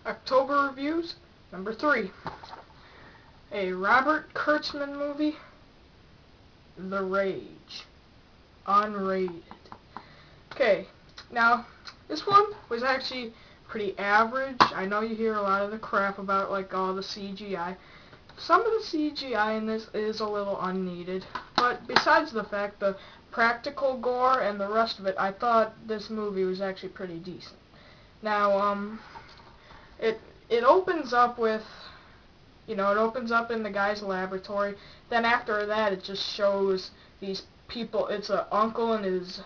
October reviews, number 3. A Robert Kurtzman movie, The Rage, unrated. Okay, now, this one was actually pretty average. I know you hear a lot of the crap about, like, all the CGI. Some of the CGI in this is a little unneeded, but besides the fact the practical gore and the rest of it, I thought this movie was actually pretty decent. Now, it opens up with, it opens up in the guy's laboratory. Then after that, it just shows these people. It's an uncle and his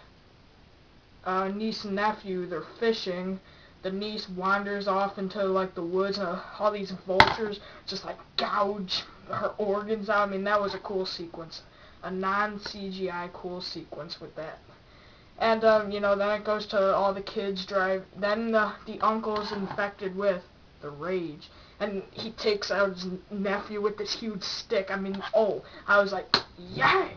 niece and nephew. They're fishing. The niece wanders off into like the woods, and all these vultures just like gouge her organs out. I mean, that was a cool sequence, a non-CGI cool sequence with that. And then it goes to all the kids drive. Then the uncle is infected with the rage, and he takes out his nephew with this huge stick. I mean, I was like, yeah.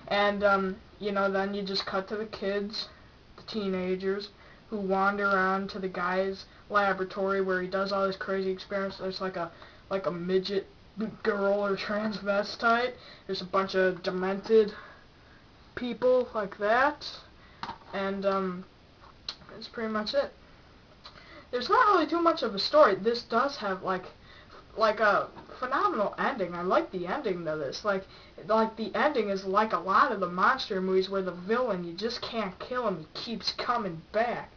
And then you just cut to the kids, the teenagers, who wander around to the guy's laboratory where he does all this crazy experiments. There's like a midget girl or transvestite. There's a bunch of demented people like that, and that's pretty much it. There's not really too much of a story. This does have like a phenomenal ending. I like the ending to this. Like the ending is like a lot of the monster movies where the villain, you just can't kill him. He keeps coming back.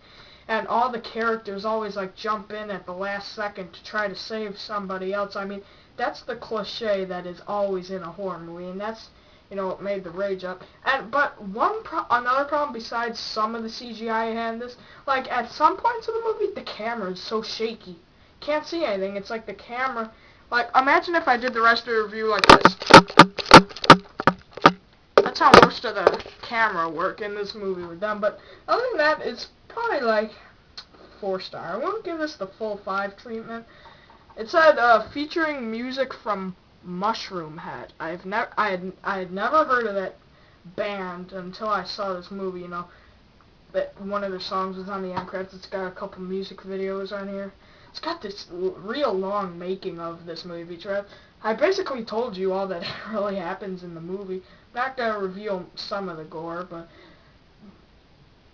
And all the characters always like jump in at the last second to try to save somebody else. I mean, that's the cliche that is always in a horror movie, and that's what made The Rage up. But another problem besides some of the CGI in this, like at some points of the movie, the camera is so shaky. Can't see anything. It's like the camera, like imagine if I did the rest of the review like this. That's how most of the camera work in this movie was done. But other than that, it's probably like 4-star. I won't give this the full 5 treatment. It said featuring music from Mushroom Head. I had never heard of that band until I saw this movie. That one of their songs was on the end credits. It's got a couple music videos on here. It's got this real long making of this movie. I basically told you all that really happens in the movie. I'm not gonna reveal some of the gore, but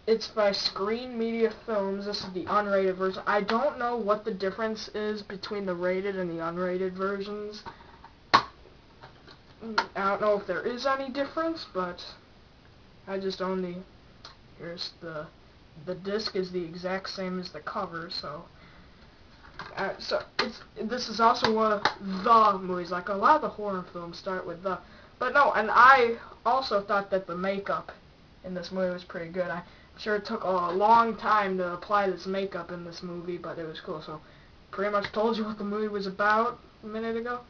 it's by Screen Media Films. This is the unrated version. I don't know what the difference is between the rated and the unrated versions. I don't know if there is any difference, but I just own the. Here's the disc is the exact same as the cover, so. This is also one of the movies. Like a lot of the horror films start with the. But no, and I also thought that the makeup in this movie was pretty good. I'm sure it took a long time to apply this makeup in this movie, but it was cool. So, pretty much told you what the movie was about a minute ago.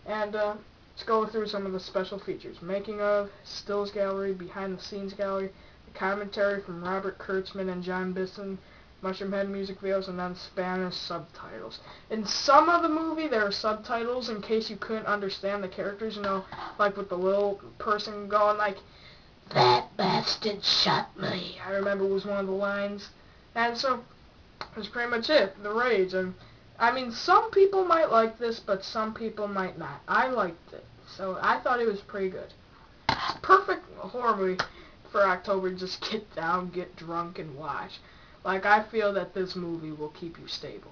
And let's go through some of the special features. Making of, stills gallery, behind the scenes gallery, the commentary from Robert Kurtzman and John Bisson, Mushroom Head music videos, and then Spanish subtitles. In some of the movie, there are subtitles in case you couldn't understand the characters, like with the little person going like, "That bastard shot me," I remember was one of the lines. And so, that's pretty much it. The Rage. And I mean, some people might like this, but some people might not. I liked it, so I thought it was pretty good. Perfect horror movie for October. Just get down, get drunk, and watch. Like, I feel that this movie will keep you stable.